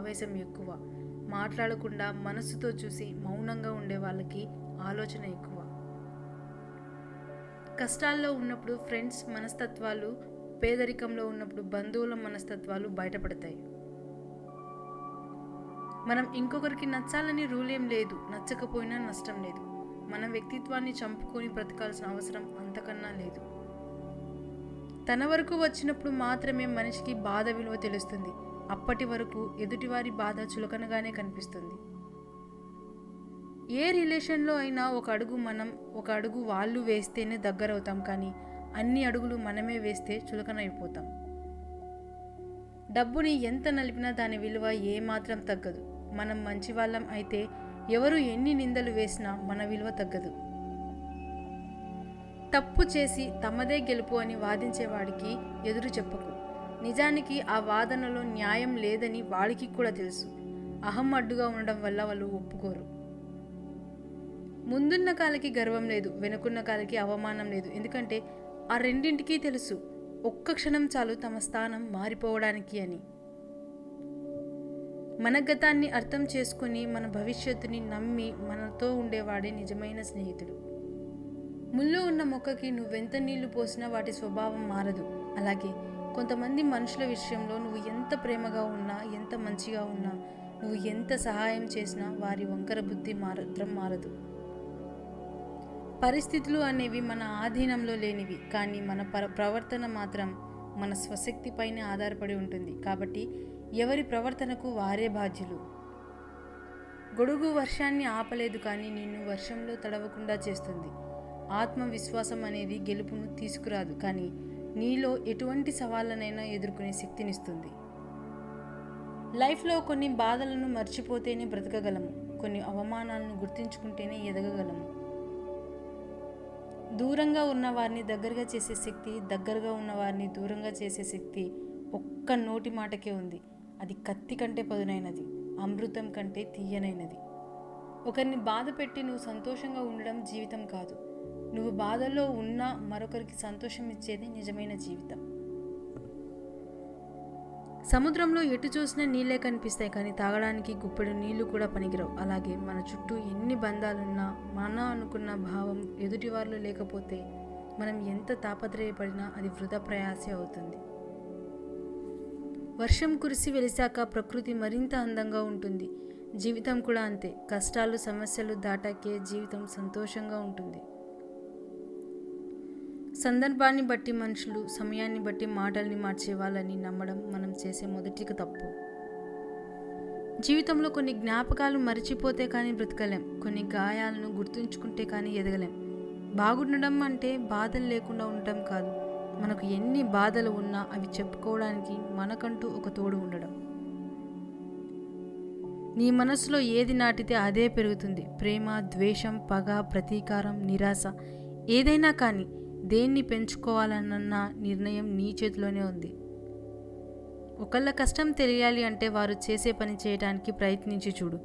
ఆవేశం ఎక్కువ. మాట్లాడకుండా మనసుతో చూసి మౌనంగా ఉండే వాళ్ళకి ఆలోచన ఎక్కువ. కష్టాల్లో ఉన్నప్పుడు ఫ్రెండ్స్ మనస్తత్వాలు, పేదరికంలో ఉన్నప్పుడు బంధువుల మనస్తత్వాలు బయటపడతాయి. మనం ఇంకొకరికి నచ్చాలని రూల్ ఏం లేదు, నచ్చకపోయినా నష్టం లేదు. మన వ్యక్తిత్వాన్ని చంపుకొని బ్రతకాల్సిన అవసరం అంతకన్నా లేదు. తన వరకు వచ్చినప్పుడు మాత్రమే మనిషికి బాధ విలువ తెలుస్తుంది. అప్పటి వరకు ఎదుటివారి బాధ చులకనగానే కనిపిస్తుంది. ఏ రిలేషన్లో అయినా ఒక అడుగు మనం, ఒక అడుగు వాళ్ళు వేస్తేనే దగ్గరవుతాం, కానీ అన్ని అడుగులు మనమే వేస్తే చులకన అయిపోతాం. డబ్బుని ఎంత నలిపినా దాని విలువ ఏమాత్రం తగ్గదు. మనం మంచి వాళ్ళం అయితే ఎవరు ఎన్ని నిందలు వేసినా మన విలువ తగ్గదు. తప్పు చేసి తమదే గెలుపు అని వాదించేవాడికి ఎదురు చెప్పకు. నిజానికి ఆ వాదనలో న్యాయం లేదని వాడికి కూడా తెలుసు. అహం అడ్డుగా ఉండడం వల్ల వాళ్ళు ఒప్పుకోరు. ముందున్న కాలికి గర్వం లేదు, వెనుకున్న కాలికి అవమానం లేదు. ఎందుకంటే ఆ రెండింటికి తెలుసు, ఒక్క క్షణం చాలు తమ స్థానం మారిపోవడానికి అని. మన గతాన్ని అర్థం చేసుకుని మన భవిష్యత్తుని నమ్మి మనతో ఉండేవాడే నిజమైన స్నేహితుడు. ముళ్ళు ఉన్న మొక్కకి నువ్వెంత నీళ్లు పోసినా వాటి స్వభావం మారదు. అలాగే కొంతమంది మనుషుల విషయంలో నువ్వు ఎంత ప్రేమగా ఉన్నా, ఎంత మంచిగా ఉన్నా, నువ్వు ఎంత సహాయం చేసినా వారి వంకర బుద్ధి మాత్రం మారదు. పరిస్థితులు అనేవి మన ఆధీనంలో లేనివి, కానీ మన ప్రవర్తన మాత్రం మన స్వశక్తి పైన ఆధారపడి ఉంటుంది. కాబట్టి ఎవరి ప్రవర్తనకు వారే బాధ్యులు. గొడుగు వర్షాన్ని ఆపలేదు, కానీ నిన్ను వర్షంలో తడవకుండా చేస్తుంది. ఆత్మవిశ్వాసం అనేది గెలుపును తీసుకురాదు, కానీ నీలో ఎటువంటి సవాళ్ళనైనా ఎదుర్కొనే శక్తినిస్తుంది. లైఫ్లో కొన్ని బాధలను మర్చిపోతేనే బ్రతకగలము, కొన్ని అవమానాలను గుర్తించుకుంటేనే ఎదగగలము. దూరంగా ఉన్న వారిని దగ్గరగా చేసే శక్తి, దగ్గరగా ఉన్న వారిని దూరంగా చేసే శక్తి ఒక్క నోటి మాటకే ఉంది. అది కత్తి కంటే పదునైనది, అమృతం కంటే తీయనైనది. ఒకరిని బాధ పెట్టి నువ్వు సంతోషంగా ఉండడం జీవితం కాదు. నువ్వు బాధలో ఉన్నా మరొకరికి సంతోషం ఇచ్చేది నిజమైన జీవితం. సముద్రంలో ఎటు చూసినా నీళ్ళే కనిపిస్తాయి, కానీ తాగడానికి గుప్పెడు నీళ్లు కూడా పనికిరావు. అలాగే మన చుట్టూ ఎన్ని బంధాలున్నా మన అనుకున్న భావం ఎదుటివారిలో లేకపోతే మనం ఎంత తాపత్రయపడినా అది వృధా ప్రయాసే అవుతుంది. వర్షం కురిసి వెలిసాక ప్రకృతి మరింత అందంగా ఉంటుంది. జీవితం కూడా అంతే. కష్టాలు, సమస్యలు దాటాకే జీవితం సంతోషంగా ఉంటుంది. సందర్భాన్ని బట్టి మనుషులు, సమయాన్ని బట్టి మాటల్ని మార్చే వాళ్ళని నమ్మడం మనం చేసే మొదటి తప్పు. జీవితంలో కొన్ని జ్ఞాపకాలు మరిచిపోతే కానీ బ్రతకలేం, కొన్ని గాయాలను గుర్తుంచుకుంటే కానీ ఎదగలేం. బాగుండడం అంటే బాధలు లేకుండా ఉండటం కాదు, మనకు ఎన్ని బాధలు ఉన్నా అవి చెప్పుకోవడానికి మనకంటూ ఒక తోడు ఉండడం. నీ మనసులో ఏది నాటితే అదే పెరుగుతుంది. ప్రేమ, ద్వేషం, పగ, ప్రతీకారం, నిరాశ, ఏదైనా కానీ దేన్ని పెంచుకోవాలన్న నిర్ణయం నీ చేతిలోనే ఉంది. ఒకళ్ళ కష్టం తెలియాలి అంటే వారు చేసే పని చేయడానికి ప్రయత్నించి చూడు.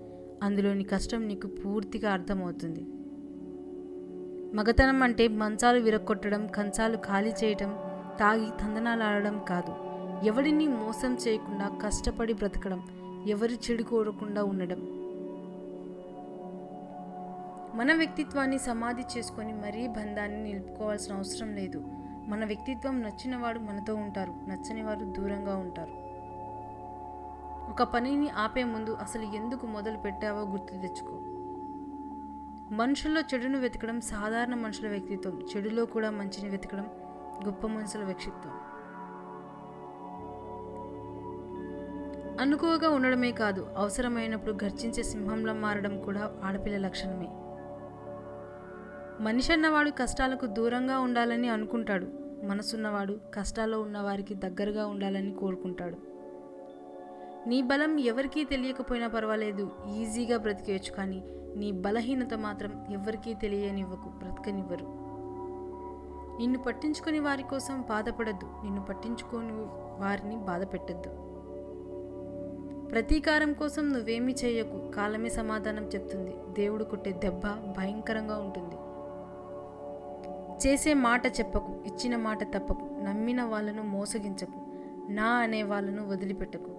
అందులోని కష్టం నీకు పూర్తిగా అర్థమవుతుంది. మగతనం అంటే మంచాలు విరక్కొట్టడం, కంచాలు ఖాళీ చేయటం, తాగి తందనాలాడడం కాదు. ఎవరిని మోసం చేయకుండా కష్టపడి బ్రతకడం, ఎవరి చెడు కోరకుండా ఉండడం. మన వ్యక్తిత్వాన్ని సమాధి చేసుకొని మరీ బంధాన్ని నిలుపుకోవాల్సిన అవసరం లేదు. మన వ్యక్తిత్వం నచ్చినవాడు మనతో ఉంటారు, నచ్చని వారు దూరంగా ఉంటారు. ఒక పనిని ఆపే ముందు అసలు ఎందుకు మొదలు పెట్టావో గుర్తు తెచ్చుకో. మనుషుల్లో చెడును వెతకడం సాధారణ మనుషుల వ్యక్తిత్వం, చెడులో కూడా మంచిని వెతకడం గొప్ప మనుషుల వ్యక్తిత్వం. అనుకోగా ఉండడమే కాదు, అవసరమైనప్పుడు గర్జించే సింహంలా మారడం కూడా ఆడపిల్ల లక్షణమే. మనిషి అన్నవాడు కష్టాలకు దూరంగా ఉండాలని అనుకుంటాడు. మనసున్నవాడు కష్టాల్లో ఉన్నవారికి దగ్గరగా ఉండాలని కోరుకుంటాడు. నీ బలం ఎవరికీ తెలియకపోయినా పర్వాలేదు, ఈజీగా బ్రతికేయచ్చు. కానీ నీ బలహీనత మాత్రం ఎవరికీ తెలియనివ్వకు, బ్రతకనివ్వరు. నిన్ను పట్టించుకొని వారి కోసం బాధపడద్దు, నిన్ను పట్టించుకొని వారిని బాధ పెట్టద్దు. ప్రతీకారం కోసం నువ్వేమీ చేయకు, కాలమే సమాధానం చెప్తుంది. దేవుడు కొట్టే దెబ్బ భయంకరంగా ఉంటుంది. చేసే మాట చెప్పకు, ఇచ్చిన మాట తప్పకు, నమ్మిన వాళ్ళను మోసగించకు, నా అనే వాళ్ళను వదిలిపెట్టకు.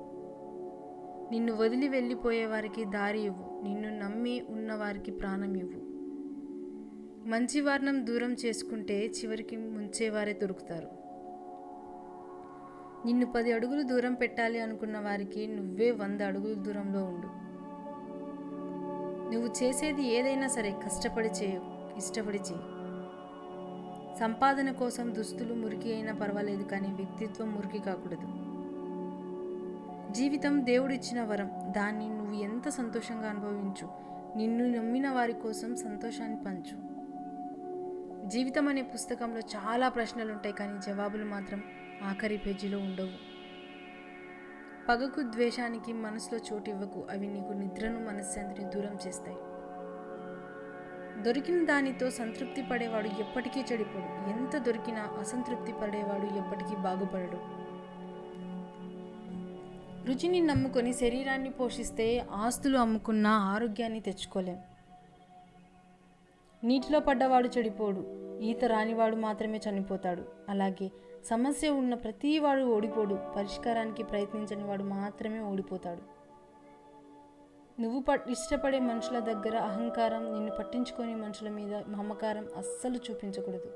నిన్ను వదిలి వెళ్ళిపోయే వారికి దారి ఇవ్వు, నిన్ను నమ్మి ఉన్నవారికి ప్రాణం ఇవ్వు. మంచి వర్ణం దూరం చేసుకుంటే చివరికి ముంచేవారే దొరుకుతారు. నిన్ను 10 అడుగులు దూరం పెట్టాలి అనుకున్న వారికి నువ్వే 100 అడుగుల దూరంలో ఉండు. నువ్వు చేసేది ఏదైనా సరే కష్టపడి చేయు, ఇష్టపడి చేయి. సంపాదన కోసం దుస్తులు మురికి అయినా పర్వాలేదు, కానీ వ్యక్తిత్వం మురికి కాకూడదు. జీవితం దేవుడిచ్చిన వరం, దాన్ని నువ్వు ఎంత సంతోషంగా అనుభవించు. నిన్ను నమ్మిన వారి కోసం సంతోషాన్ని పంచు. జీవితం అనే పుస్తకంలో చాలా ప్రశ్నలు ఉంటాయి, కానీ జవాబులు మాత్రం ఆఖరి పేజీలో ఉండవు. పగకు, ద్వేషానికి మనసులో చోటు ఇవ్వకు, అవి నీకు నిద్రను, మనశ్శాంతిని దూరం చేస్తాయి. దొరికిన దానితో సంతృప్తి పడేవాడు ఎప్పటికీ చెడిపోడు, ఎంత దొరికినా అసంతృప్తి పడేవాడు ఎప్పటికీ బాగుపడడు. రుచిని నమ్ముకొని శరీరాన్ని పోషిస్తే ఆస్తులు అమ్ముకున్న ఆరోగ్యాన్ని తెచ్చుకోలేం. నీటిలో పడ్డవాడు చెడిపోడు, ఈత రానివాడు మాత్రమే చనిపోతాడు. అలాగే సమస్య ఉన్న ప్రతివాడు ఓడిపోడు, పరిష్కారానికి ప్రయత్నించని వాడు మాత్రమే ఓడిపోతాడు. నువ్వు ఇష్టపడే మనుషుల దగ్గర అహంకారం, నిన్ను పట్టించుకొని మనుషుల మీద మమకారం అస్సలు చూపించకూడదు.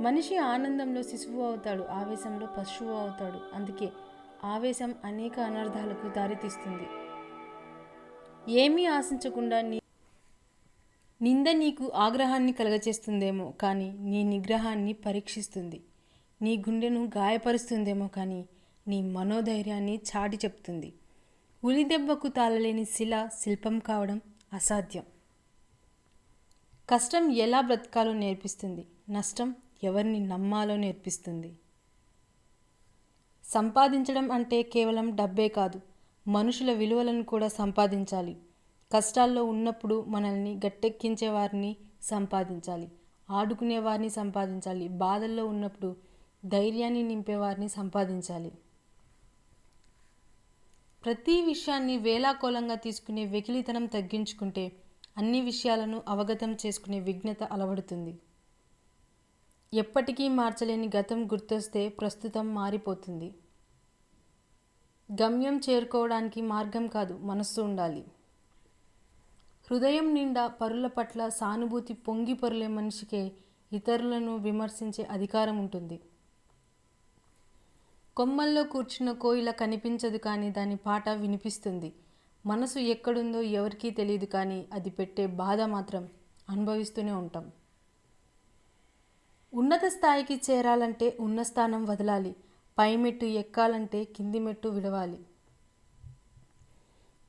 మనిషి ఆనందంలో శిశువు అవుతాడు, ఆవేశంలో పశువు అవుతాడు. అందుకే ఆవేశం అనేక అనర్థాలకు దారితీస్తుంది. ఏమీ ఆశించకుండా నింద నీకు ఆగ్రహాన్ని కలగచేస్తుందేమో, కానీ నీ నిగ్రహాన్ని పరీక్షిస్తుంది. నీ గుండెను గాయపరుస్తుందేమో, కానీ నీ మనోధైర్యాన్ని చాటి చెప్తుంది. ఉలిదెబ్బకు తాళలేని శిల శిల్పం కావడం అసాధ్యం. కష్టం ఎలా బ్రతకాలో నేర్పిస్తుంది, నష్టం ఎవరిని నమ్మాలో నేర్పిస్తుంది. సంపాదించడం అంటే కేవలం డబ్బే కాదు, మనుషుల విలువలను కూడా సంపాదించాలి. కష్టాల్లో ఉన్నప్పుడు మనల్ని గట్టెక్కించే వారిని సంపాదించాలి, ఆడుకునే వారిని సంపాదించాలి. బాధల్లో ఉన్నప్పుడు ధైర్యాన్ని నింపేవారిని సంపాదించాలి. ప్రతి విషయాన్ని వేలాకోలంగా తీసుకునే వెకిలితనం తగ్గించుకుంటే అన్ని విషయాలను అవగతం చేసుకునే విజ్ఞత అలవడుతుంది. ఎప్పటికీ మార్చలేని గతం గుర్తొస్తే ప్రస్తుతం మారిపోతుంది. గమ్యం చేరుకోవడానికి మార్గం కాదు, మనస్సు ఉండాలి. హృదయం నిండా పరుల పట్ల సానుభూతి పొంగి పొరలే మనిషికే ఇతరులను విమర్శించే అధికారం ఉంటుంది. కొమ్మల్లో కూర్చున్న కోయిల కనిపించదు, కానీ దాని పాట వినిపిస్తుంది. మనసు ఎక్కడుందో ఎవరికీ తెలియదు, కానీ అది పెట్టే బాధ మాత్రం అనుభవిస్తూనే ఉంటాం. ఉన్నత స్థాయికి చేరాలంటే ఉన్న స్థానం వదలాలి, పై మెట్టు ఎక్కాలంటే కింది మెట్టు విడవాలి.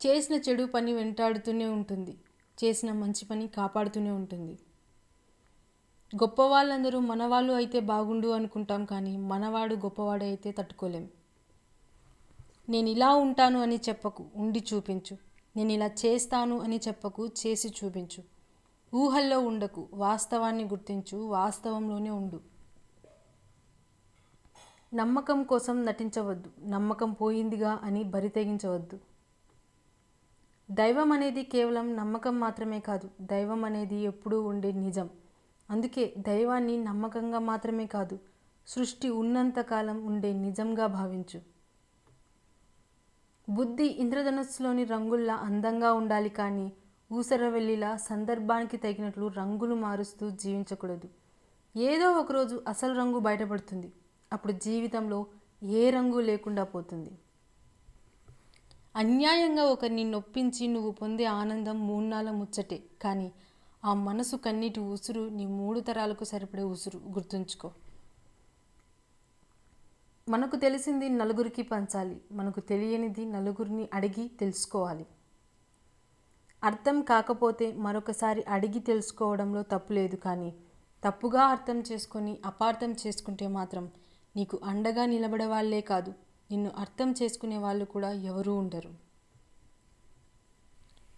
చేసిన చెడు పని వెంటాడుతూనే ఉంటుంది, చేసిన మంచి పని కాపాడుతూనే ఉంటుంది. గొప్పవాళ్ళందరూ మనవాళ్ళు అయితే బాగుండు అనుకుంటాం, కానీ మనవాడు గొప్పవాడు అయితే తట్టుకోలేం. నేను ఇలా ఉంటాను అని చెప్పకు, ఉండి చూపించు. నేను ఇలా చేస్తాను అని చెప్పకు, చేసి చూపించు. ఊహల్లో ఉండకు, వాస్తవాన్ని గుర్తించు, వాస్తవంలోనే ఉండు. నమ్మకం కోసం నటించవద్దు, నమ్మకం పోయిందిగా అని బరి తెగించవద్దు. దైవం అనేది కేవలం నమ్మకం మాత్రమే కాదు, దైవం అనేది ఎప్పుడూ ఉండే నిజం. అందుకే దైవాన్ని నమ్మకంగా మాత్రమే కాదు, సృష్టి ఉన్నంతకాలం ఉండే నిజంగా భావించు. బుద్ధి ఇంద్రధనుస్సులోని రంగుల్లా అందంగా ఉండాలి, కానీ ఊసరవెల్లిలా సందర్భానికి తగినట్లు రంగులు మారుస్తూ జీవించకూడదు. ఏదో ఒకరోజు అసలు రంగు బయటపడుతుంది, అప్పుడు జీవితంలో ఏ రంగు లేకుండా పోతుంది. అన్యాయంగా ఒకరిని నొప్పించి నువ్వు పొందే ఆనందం 3 నాళ్ళ ముచ్చటే, కానీ ఆ మనసు కన్నీటి ఉసురు నీ 3 తరాలకు సరిపడే ఉసురు. గుర్తుంచుకో. మనకు తెలిసింది నలుగురికి పంచాలి, మనకు తెలియనిది నలుగురిని అడిగి తెలుసుకోవాలి. అర్థం కాకపోతే మరొకసారి అడిగి తెలుసుకోవడంలో తప్పు లేదు, కానీ తప్పుగా అర్థం చేసుకొని అపార్థం చేసుకుంటే మాత్రం నీకు అండగా నిలబడే వాళ్ళే కాదు, నిన్ను అర్థం చేసుకునే వాళ్ళు కూడా ఎవరూ ఉండరు.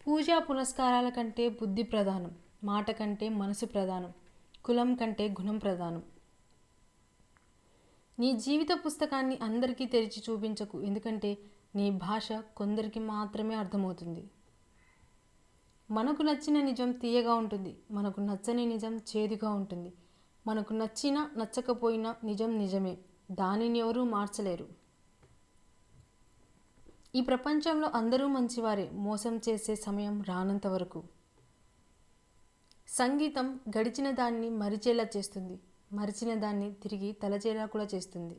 పూజా పునస్కారాల కంటే బుద్ధి ప్రధానం, మాట కంటే మనసు ప్రధానం, కులం కంటే గుణం ప్రధానం. నీ జీవిత పుస్తకాన్ని అందరికీ తెరిచి చూపించకు, ఎందుకంటే నీ భాష కొందరికి మాత్రమే అర్థమవుతుంది. మనకు నచ్చిన నిజం తీయగా ఉంటుంది, మనకు నచ్చని నిజం చేదుగా ఉంటుంది. మనకు నచ్చినా నచ్చకపోయినా నిజం నిజమే, దానిని ఎవరూ మార్చలేరు. ఈ ప్రపంచంలో అందరూ మంచివారే, మోసం చేసే సమయం రానంత వరకు. సంగీతం గడిచిన దాన్ని మరిచేలా చేస్తుంది, మరిచిన దాన్ని తిరిగి తలచేలా కూడా చేస్తుంది.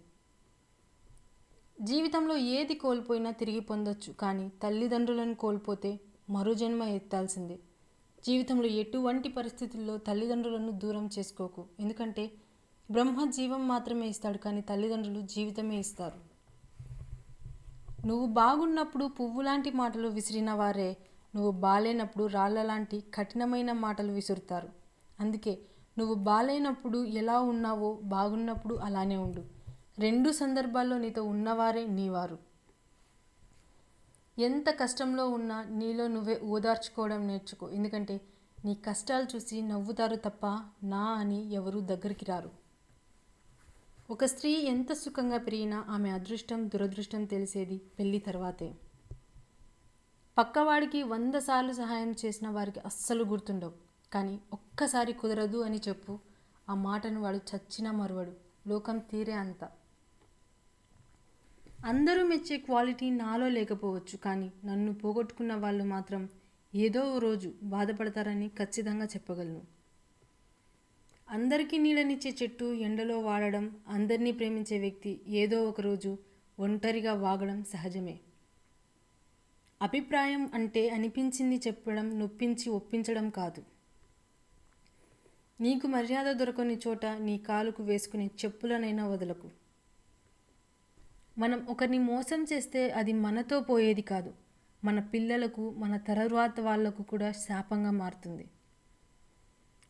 జీవితంలో ఏది కోల్పోయినా తిరిగి పొందొచ్చు, కానీ తల్లిదండ్రులను కోల్పోతే మరో జన్మ ఎత్తాల్సిందే. జీవితంలో ఎటువంటి పరిస్థితుల్లో తల్లిదండ్రులను దూరం చేసుకోకు, ఎందుకంటే బ్రహ్మ జీవం మాత్రమే ఇస్తాడు, కానీ తల్లిదండ్రులు జీవితమే ఇస్తారు. నువ్వు బాగున్నప్పుడు పువ్వు లాంటి మాటలు విసిరిన వారే నువ్వు బాలేనప్పుడు రాళ్ళ లాంటి కఠినమైన మాటలు విసురుతారు. అందుకే నువ్వు బాలేనప్పుడు ఎలా ఉన్నావో బాగున్నప్పుడు అలానే ఉండు. రెండు సందర్భాల్లో నీతో ఉన్నవారే నీవారు. ఎంత కష్టంలో ఉన్నా నీలో నువ్వే ఓదార్చుకోవడం నేర్చుకో, ఎందుకంటే నీ కష్టాలు చూసి నవ్వుతారు తప్ప నా అని ఎవరూ దగ్గరికి రారు. ఒక స్త్రీ ఎంత సుఖంగా పెరిగినా ఆమె అదృష్టం దురదృష్టం తెలిసేది పెళ్లి తర్వాతే. పక్కవాడికి 100 సార్లు సహాయం చేసిన వారికి అస్సలు గుర్తుండవు, కానీ ఒక్కసారి కుదరదు అని చెప్పు, ఆ మాటను వాడు చచ్చినా మరువడు. లోకం తీరే అంత. అందరూ మెచ్చే క్వాలిటీ నాలో లేకపోవచ్చు, కానీ నన్ను పోగొట్టుకున్న వాళ్ళు మాత్రం ఏదో ఓ రోజు బాధపడతారని ఖచ్చితంగా చెప్పగలను. అందరికీ నీడనిచ్చే చెట్టు ఎండలో వాడడం, అందరినీ ప్రేమించే వ్యక్తి ఏదో ఒకరోజు ఒంటరిగా వాగడం సహజమే. అభిప్రాయం అంటే అనిపించింది చెప్పడం, నొప్పించి ఒప్పించడం కాదు. నీకు మర్యాద దొరకని చోట నీ కాలుకు వేసుకునే చెప్పులనైనా వదలకు. మనం ఒకరిని మోసం చేస్తే అది మనతో పోయేది కాదు, మన పిల్లలకు, మన తరువాత వాళ్లకు కూడా శాపంగా మారుతుంది.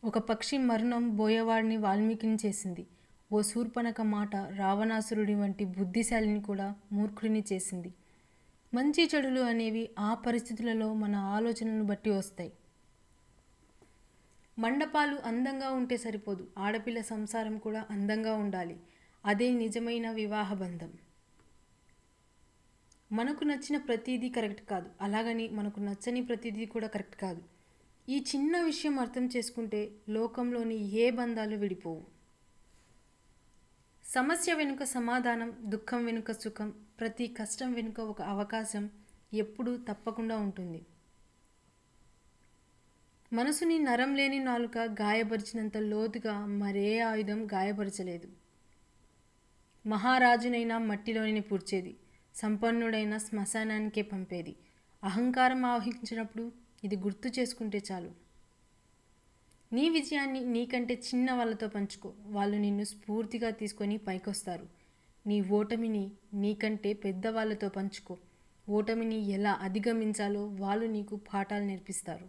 ఒక పక్షి మరణం బోయవాడిని వాల్మీకిని చేసింది. ఓ శూర్పణఖ మాట రావణాసురుడి వంటి బుద్ధిశాలిని కూడా మూర్ఖుడిని చేసింది. మంచి చెడులు అనేవి ఆ పరిస్థితులలో మన ఆలోచనలను బట్టి వస్తాయి. మండపాలు అందంగా ఉంటే సరిపోదు, ఆడపిల్ల సంసారం కూడా అందంగా ఉండాలి. అదే నిజమైన వివాహ బంధం. మనకు నచ్చిన ప్రతిదీ కరెక్ట్ కాదు, అలాగని మనకు నచ్చని ప్రతిదీ కూడా కరెక్ట్ కాదు. ఈ చిన్న విషయం అర్థం చేసుకుంటే లోకంలోని ఏ బంధాలు విడిపోవు. సమస్య వెనుక సమాధానం, దుఃఖం వెనుక సుఖం, ప్రతి కష్టం వెనుక ఒక అవకాశం ఎప్పుడూ తప్పకుండా ఉంటుంది. మనసుని నరం లేని నాలుక గాయపరిచినంత లోతుగా మరే ఆయుధం గాయపరచలేదు. మహారాజునైనా మట్టిలోనే పూడ్చేది, సంపన్నుడైన శ్మశానానికే పంపేది. అహంకారం ఆవహించినప్పుడు ఇది గుర్తు చేసుకుంటే చాలు. నీ విజయాన్ని నీకంటే చిన్న వాళ్ళతో పంచుకో, వాళ్ళు నిన్ను స్ఫూర్తిగా తీసుకొని పైకొస్తారు. నీ ఓటమిని నీకంటే పెద్దవాళ్ళతో పంచుకో, ఓటమిని ఎలా అధిగమించాలో వాళ్ళు నీకు పాఠాలు నేర్పిస్తారు.